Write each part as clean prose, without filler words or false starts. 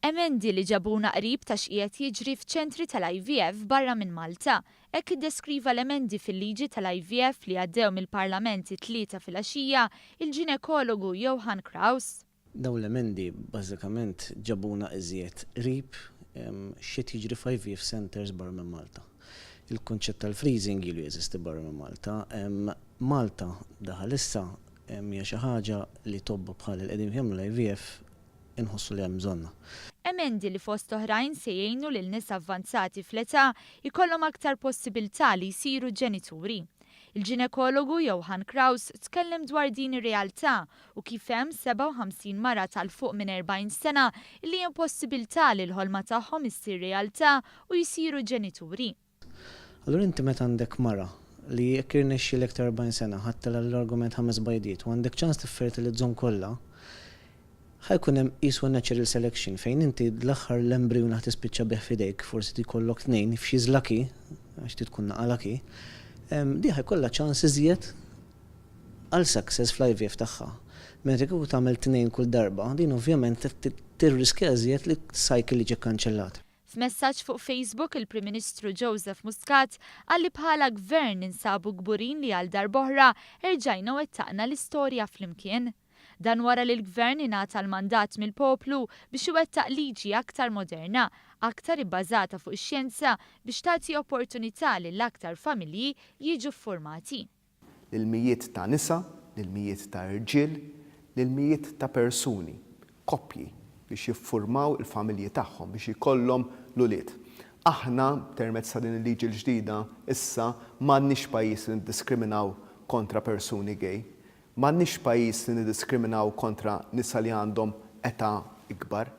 Emendi li ġabuna qrib ta' x'qiegħed jiġri f'Ċentri tal-Ivf barra minn Malta. Hekk iddeskriva l-emendi fil-liġi tal-Ivf li għaddew mill-parlament it-tlieta fil-għaxija il-Ġinekologu Johann Craus. Dawn l-emendi bażikament ġabuna iżjed qrib x'qed jiġri f'IVF centers barra minn Malta. Il-kunċett tal-freezing ilu jeżisti barra minn Malta. Malta daħal issa hija xi ħaġa li tobba bħal il-qegħdin jagħmlu l-IVF inħossu li hemm bżonna. Emendi li fost oħrajn se jgħinu lil nisa avvanzati fl-età jkollhom aktar possibilità li jsiru ġenituri. Il-Ġinekologu Johann Craus tkellem dwar din ir-realtà u kif hemm 57 mara tal fuq minn 40 sena li hemm possibilità li l-ħolma tagħhom issir realtà u jsiru ġenituri. Allura inti meta għandek mara li jekk irnexxielek ta' 40 sena ħadd l-argument 5 bajdiet u għandek ċans tiffertilizzhom kollha, ħajkun hemm qisu natural selection fejn inti l-aħħar l-embriju naħ tispiċċa bih f'idejk, forsi tikollok tnejn f'xi żlaki, għax tkun naqalaki, di ħajkollha ċans iżjed għal success fl-IVF tagħha. Meta kieku tagħmel tnejn kull darba, din ovvjament tirriskja iżjed li s-cycle jiġi kkanċellat. F'messaġġ fuq Facebook il-Prim Ministru Joseph Muscat għalli bħala gvern insabu kburin li għal darb'oħra erġajna wettaqna l-istorja flimkien. Dan wara li l-gvern ingħata l-mandat mill-poplu biex iwettaq liġi aktar moderna, aktar ibbażata fuq ix-xjenza biex tagħti opportunità lill aktar familji jiġu ffurmati. Lil-mijiet ta' nisa, lil-mijiet ta' irġiel, lil-mijiet ta' persuni, koppji biex jiffurmaw il-familji tagħhom biex ikollhom l-ulied. Aħna permezz ta' din il-liġi l-ġdida issa m'għandniex pajjiż li niddiskriminaw kontra persuni gay. M'għandniex pajjiż li niddiskriminaw kontra nisa li għandhom età ikbar,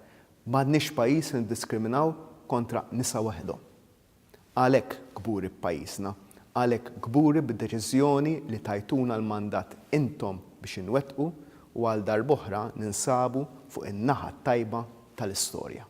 m'għandniex pajjiż li niddiskriminaw kontra nisa waħedhom. Għalhekk kburi b'pajjiżna, għalhekk kburi bid-deċiżjoni li tajtuna l-mandat intom biex inwettqu u għal darb'oħra ninsabu fuq in-naħa tajba tal-istorja.